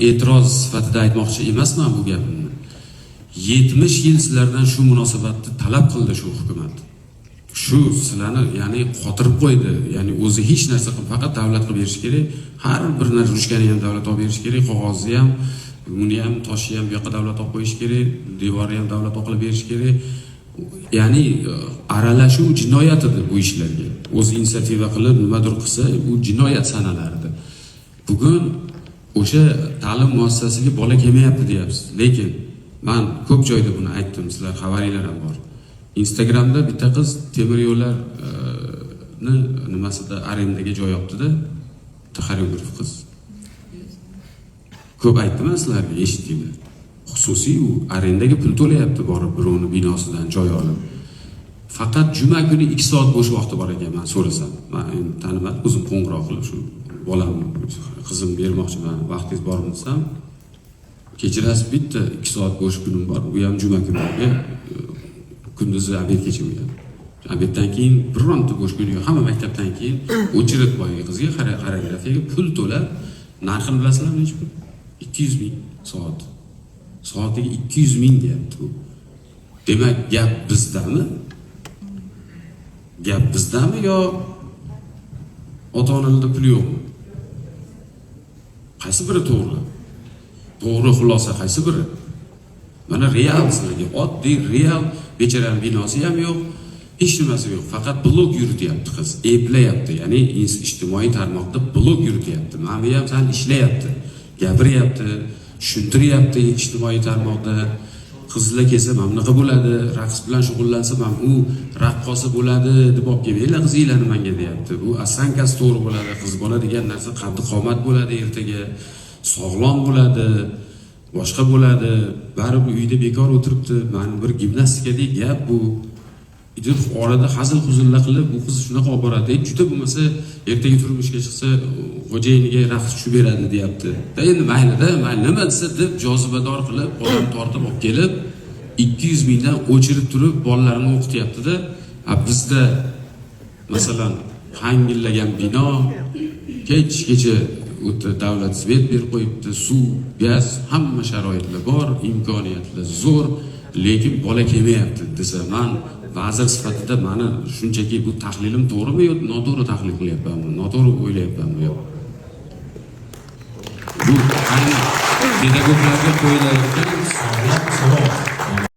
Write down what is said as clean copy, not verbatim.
e'tiroz sifatida aytmoqchi emasman bu gapimni. 70 yil sizlardan shu munosabatni talab qildi shu hukumat. Shu sizlarni ya'ni qotirib qo'ydi. Ya'ni o'zi hech narsa qilib faqat davlat qilib berish kerak. Har bir narsa ruchkani ham davlat olib berish kerak, qog'ozni ham, uni ham, toshni ham bu yoqqa davlat olib qo'yish kerak, devorni ham davlat qilib berish kerak. Ya'ni aralashuv jinoyat edi bu ishlarga. O'zi inisiativa qilib nimadir qilsa, bu jinoyat sanalardi. Bugun o'sha ta'lim muassasasiga bola kelmayapti deyapsiz. Lekin men ko'p joyda buni aytdim, sizlar xabaringlar ham bor. Instagramda bitta qiz temir yo'llarni nimasida arendaga joy olibdi-da, xoreograf qiz. Ko'p aytdim sizlarga, eshitdinglar. Xususiy u arendaga pul to'layapti borib birovni binosidan joy olib. Faqat juma kuni 2 soat bo'sh vaqti bor ekan, men so'rasam. Men endi tanimadim, o'zim qo'ng'iroq qilib shu bolam, qizim bermoqchiman, vaqtingiz bormi desam, kechirasiz bitta 2 soat bo'sh kunim bor, u ham juma kuniga kunduzi obed kechaman. Obeddan keyin bironta bo'sh kun yo'q, hamma maktabdan keyin o'chirib boyga qizga xoreografiyaga pul to'lab, narxini bilasizlarmi necha pul? 200 ming soat. Soatiga 200 ming deyapti bu. Demak, gap bizdami? Gap bizdami yo ota-onalarda pul yo'qmi? Qaysi biri to'g'ri? To'g'ri xulosa qaysi biri? Mana real sizlarga oddiy real becharan binosi ham yo'q, hech nimasi yo'q. Faqat blog yurityapti qiz, eplayapti. Ya'ni ijtimoiy tarmoqda blog yurityapti. Mana ham san ishlayapti, gapiryapti, tushuntiryapti ijtimoiy tarmoqda. Qizlar kelsa mana bunaqa bo'ladi, raqs bilan shug'ullansa ham u raqqosa bo'ladi deb olib kelinglar qizinglarni menga deyapti. Bu asankasi to'g'ri bo'ladi, qiz bola degan narsa qaddi qomat bo'ladi, ertaga sog'lom bo'ladi, boshqa bo'ladi. Baribir uyda bekor o'tiribdi, mana bir gimnastikadek gap bu. Idib orada hazil-huzullar qilib, bu qiz shunaqa olib boradi. Juda bo'lmasa ertaga turmushga chiqsa, xo'jayiniga raqs tushib beradi deyapti. Endi mayli-da, mayli nima desa deb jozibador qilib, odam tortib olib kelib 200 mingdan o'chirib turib bolalarini o'qityapti-da. Bizda masalan hangillagan bino kecha o'ta davlat svet berib qo'yibdi, suv, gaz, hamma sharoitlar bor, imkoniyatlar zo'r, lekin bola kelmayapti desa, men vazir sifatida meni shunchaki bu tahlilim to'g'rimi yo noto'g'ri tahlil qilyapmanmi, noto'g'ri o'ylayapmanmi yo'q. Bu ayni pedagoglarga qo'yilayotgan savol.